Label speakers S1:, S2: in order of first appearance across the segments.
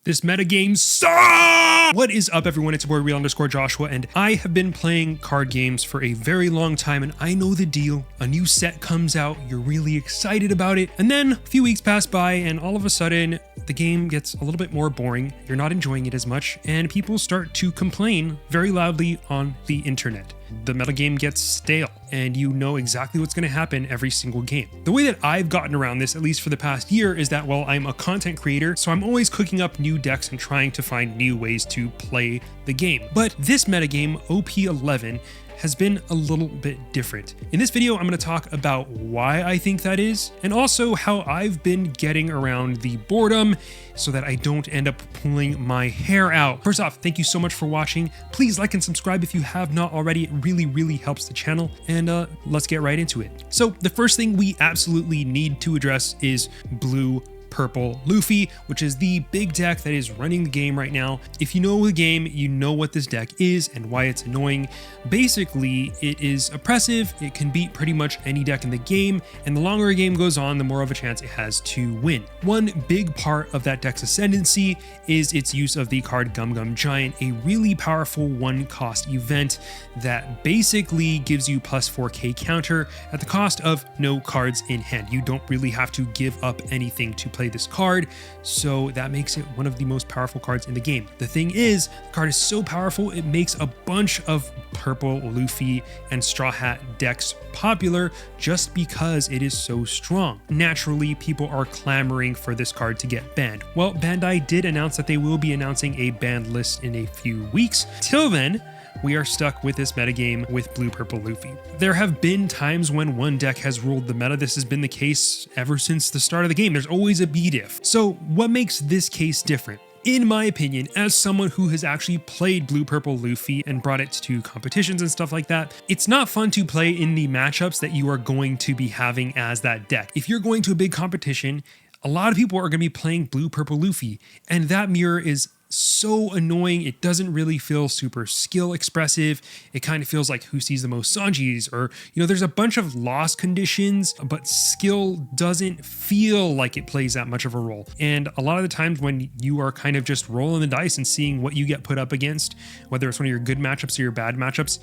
S1: This metagame sucks! What is up, everyone? It's your boy Real_Joshua, and I have been playing card games for a very long time, and I know the deal. A new set comes out, you're really excited about it, and then a few weeks pass by, and all of a sudden, the game gets a little bit more boring, you're not enjoying it as much, and people start to complain very loudly on the internet. The metagame gets stale, and you know exactly what's going to happen every single game. The way that I've gotten around this, at least for the past year, is that, well, I'm a content creator, so I'm always cooking up new decks and trying to find new ways to play the game. But this metagame, OP11, has been a little bit different. In this video, I'm going to talk about why I think that is, and also how I've been getting around the boredom so that I don't end up pulling my hair out. First off, thank you so much for watching. Please like and subscribe if you have not already. It really helps the channel, and let's get right into it. So the first thing we absolutely need to address is Blue Purple Luffy, which is the big deck that is running the game right now. If you know the game, you know what this deck is and why it's annoying. Basically, it is oppressive, it can beat pretty much any deck in the game, and the longer a game goes on, the more of a chance it has to win. One big part of that deck's ascendancy is its use of the card Gum Gum Giant, a really powerful one-cost event that basically gives you plus 4k counter at the cost of no cards in hand. You don't really have to give up anything to play this card, so that makes it one of the most powerful cards in the game. The thing is, the card is so powerful, it makes a bunch of Purple Luffy and Straw Hat decks popular just because it is so strong. Naturally, people are clamoring for this card to get banned. Well, Bandai did announce that they will be announcing a banned list in a few weeks. Till then, we are stuck with this metagame with Blue Purple Luffy. There have been times when one deck has ruled the meta. This has been the case ever since the start of the game. There's always a B diff. So what makes this case different? In my opinion, as someone who has actually played Blue Purple Luffy and brought it to competitions and stuff like that, it's not fun to play in the matchups that you are going to be having as that deck. If you're going to a big competition, a lot of people are going to be playing Blue Purple Luffy, and that mirror is so annoying. It doesn't really feel super skill expressive. It kind of feels like who sees the most Sanjis, or, you know, there's a bunch of loss conditions, but skill doesn't feel like it plays that much of a role. And a lot of the times when you are kind of just rolling the dice and seeing what you get put up against, whether it's one of your good matchups or your bad matchups,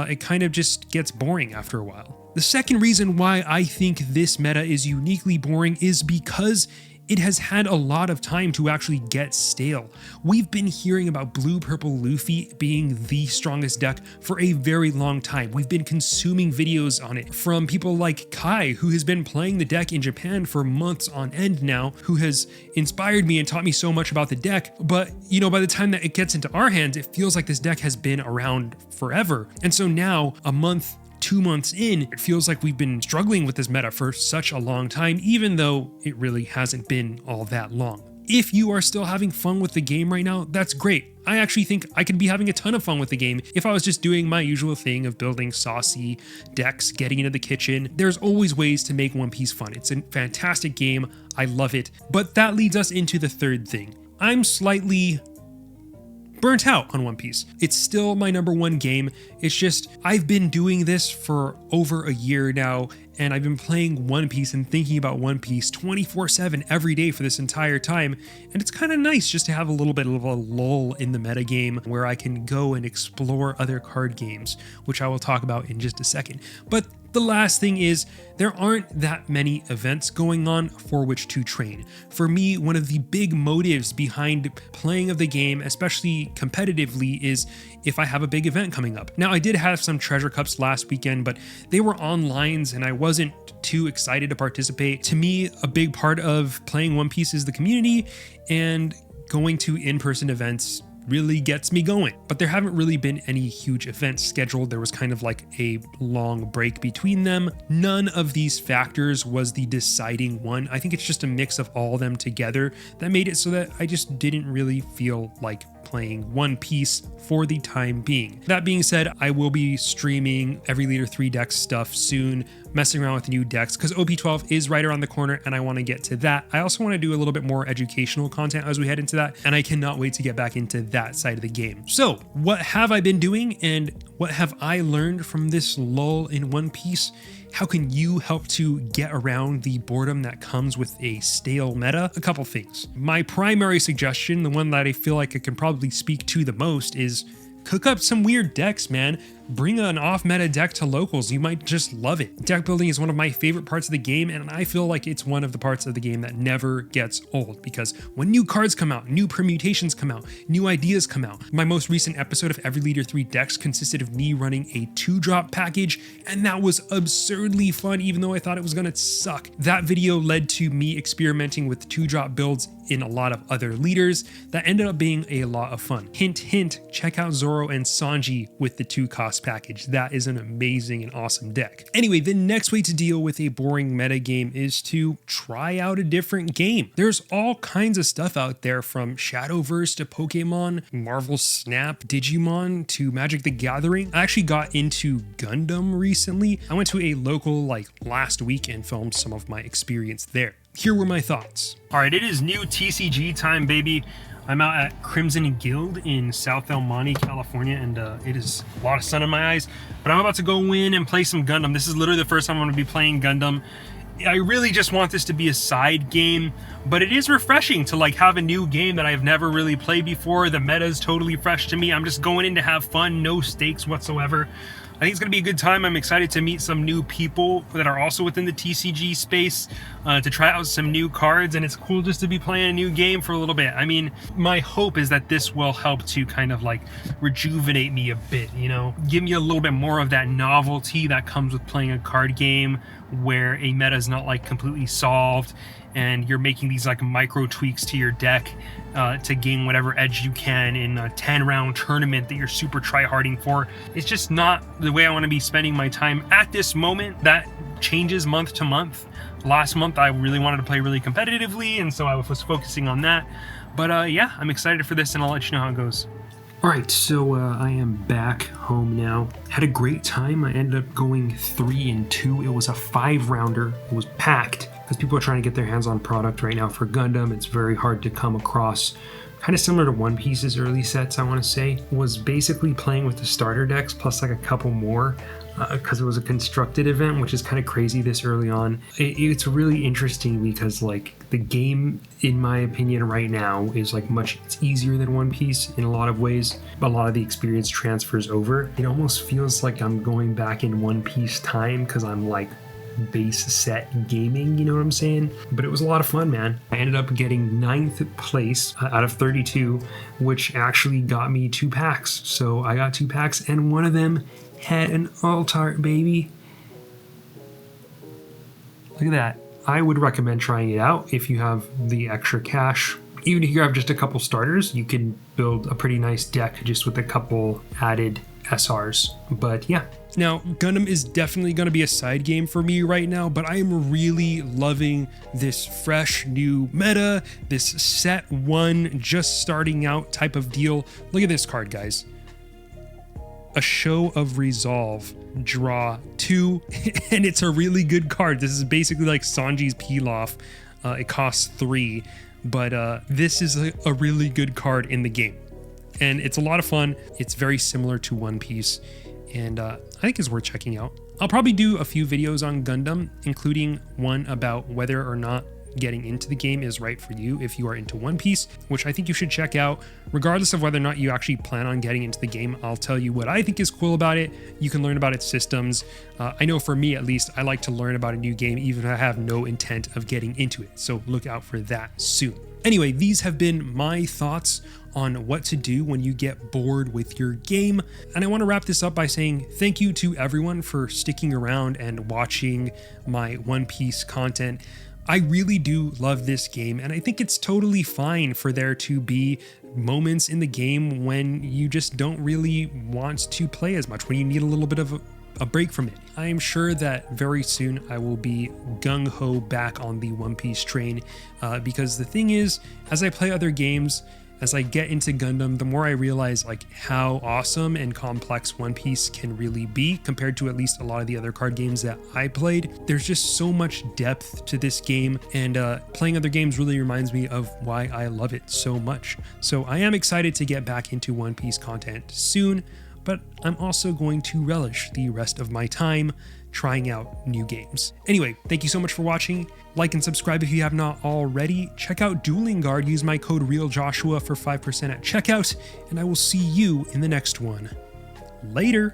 S1: it kind of just gets boring after a while. The second reason why I think this meta is uniquely boring is because it has had a lot of time to actually get stale. We've been hearing about Blue Purple Luffy being the strongest deck for a very long time. We've been consuming videos on it from people like Kai, who has been playing the deck in Japan for months on end now, who has inspired me and taught me so much about the deck. But, you know, by the time that it gets into our hands, it feels like this deck has been around forever. And so now, a month, 2 months in, it feels like we've been struggling with this meta for such a long time, even though it really hasn't been all that long. If you are still having fun with the game right now, that's great. I actually think I could be having a ton of fun with the game if I was just doing my usual thing of building saucy decks, getting into the kitchen. There's always ways to make One Piece fun. It's a fantastic game. I love it. But that leads us into the third thing. I'm slightly burnt out on One Piece. It's still my #1 game. It's just, I've been doing this for over a year now, and I've been playing One Piece and thinking about One Piece 24/7 every day for this entire time, and it's kind of nice just to have a little bit of a lull in the metagame where I can go and explore other card games, which I will talk about in just a second. But the last thing is, there aren't that many events going on for which to train. For me, one of the big motives behind playing of the game, especially competitively, is if I have a big event coming up. Now, I did have some treasure cups last weekend, but they were online and I wasn't too excited to participate. To me, a big part of playing One Piece is the community, and going to in-person events really gets me going. But there haven't really been any huge events scheduled. There was kind of like a long break between them. None of these factors was the deciding one. I think it's just a mix of all of them together that made it so that I just didn't really feel like playing One Piece for the time being. That being said, I will be streaming Every Leader 3 decks stuff soon, messing around with new decks, because OP12 is right around the corner and I want to get to that. I also want to do a little bit more educational content as we head into that, and I cannot wait to get back into that side of the game. So what have I been doing, and what have I learned from this lull in One Piece? How can you help to get around the boredom that comes with a stale meta? A couple things. My primary suggestion, the one that I feel like I can probably speak to the most, is cook up some weird decks, man. Bring an off-meta deck to locals. You might just love it. Deck building is one of my favorite parts of the game, and I feel like it's one of the parts of the game that never gets old, because when new cards come out, new permutations come out, new ideas come out. My most recent episode of Every Leader 3 Decks consisted of me running a 2-drop package, and that was absurdly fun, even though I thought it was gonna suck. That video led to me experimenting with 2-drop builds in a lot of other leaders that ended up being a lot of fun. Hint, hint, check out Zoro and Sanji with the 2-cost package. That is an amazing and awesome deck. Anyway, the next way to deal with a boring meta game is to try out a different game. There's all kinds of stuff out there, from Shadowverse to Pokemon, Marvel Snap, Digimon to Magic the Gathering. I actually got into Gundam recently. I went to a local last week and filmed some of my experience there. Here were my thoughts. All right, it is new TCG time, baby. I'm out at Crimson Guild in South El Monte, California, and it is a lot of sun in my eyes, but I'm about to go in and play some Gundam. This is literally the first time I'm going to be playing Gundam. I really just want this to be a side game, but it is refreshing to have a new game that I've never really played before. The meta is totally fresh to me. I'm just going in to have fun, no stakes whatsoever. I think it's going to be a good time. I'm excited to meet some new people that are also within the TCG space, to try out some new cards, and it's cool just to be playing a new game for a little bit. I mean, my hope is that this will help to kind of rejuvenate me a bit, give me a little bit more of that novelty that comes with playing a card game where a meta is not completely solved and you're making these micro tweaks to your deck to gain whatever edge you can in a 10-round tournament that you're super try-harding for. It's just not the way I want to be spending my time at this moment. That changes month to month. Last month I really wanted to play really competitively, and so I was focusing on that. But yeah, I'm excited for this, and I'll let you know how it goes. Alright, so I am back home now. Had a great time. I ended up going 3-2. It was a 5-rounder. It was packed, because people are trying to get their hands on product right now for Gundam. It's very hard to come across. Kind of similar to One Piece's early sets, I want to say. Was basically playing with the starter decks plus a couple more, because it was a constructed event, which is kind of crazy this early on. It's really interesting because the game, in my opinion right now, is it's easier than One Piece in a lot of ways. A lot of the experience transfers over. It almost feels like I'm going back in One Piece time, because I'm base set gaming, you know what I'm saying? But it was a lot of fun, man. I ended up getting 9th place out of 32, which actually got me 2 packs. So I got 2 packs, and one of them had an alt art, baby. Look at that. I would recommend trying it out if you have the extra cash. Even if you have just a couple starters, you can build a pretty nice deck just with a couple added SRs. But yeah. Now, Gundam is definitely going to be a side game for me right now, but I am really loving this fresh new meta, this set 1 just starting out type of deal. Look at this card, guys. A Show of Resolve, draw 2, and it's a really good card. This is basically like Sanji's Pilaf. It costs 3, but this is a really good card in the game. And it's a lot of fun. It's very similar to One Piece, and I think it's worth checking out. I'll probably do a few videos on Gundam, including one about whether or not getting into the game is right for you if you are into One Piece, which I think you should check out. Regardless of whether or not you actually plan on getting into the game, I'll tell you what I think is cool about it. You can learn about its systems. I know for me, at least, I like to learn about a new game even if I have no intent of getting into it, so look out for that soon. Anyway, these have been my thoughts on what to do when you get bored with your game. And I want to wrap this up by saying thank you to everyone for sticking around and watching my One Piece content. I really do love this game, and I think it's totally fine for there to be moments in the game when you just don't really want to play as much, when you need a little bit of a break from it. I am sure that very soon I will be gung-ho back on the One Piece train, because the thing is, as I play other games, as I get into Gundam, the more I realize how awesome and complex One Piece can really be compared to at least a lot of the other card games that I played. There's just so much depth to this game, and playing other games really reminds me of why I love it so much. So I am excited to get back into One Piece content soon, but I'm also going to relish the rest of my time trying out new games. Anyway, thank you so much for watching. Like and subscribe if you have not already. Check out Dueling Guard. Use my code RealJoshua for 5% at checkout, and I will see you in the next one. Later.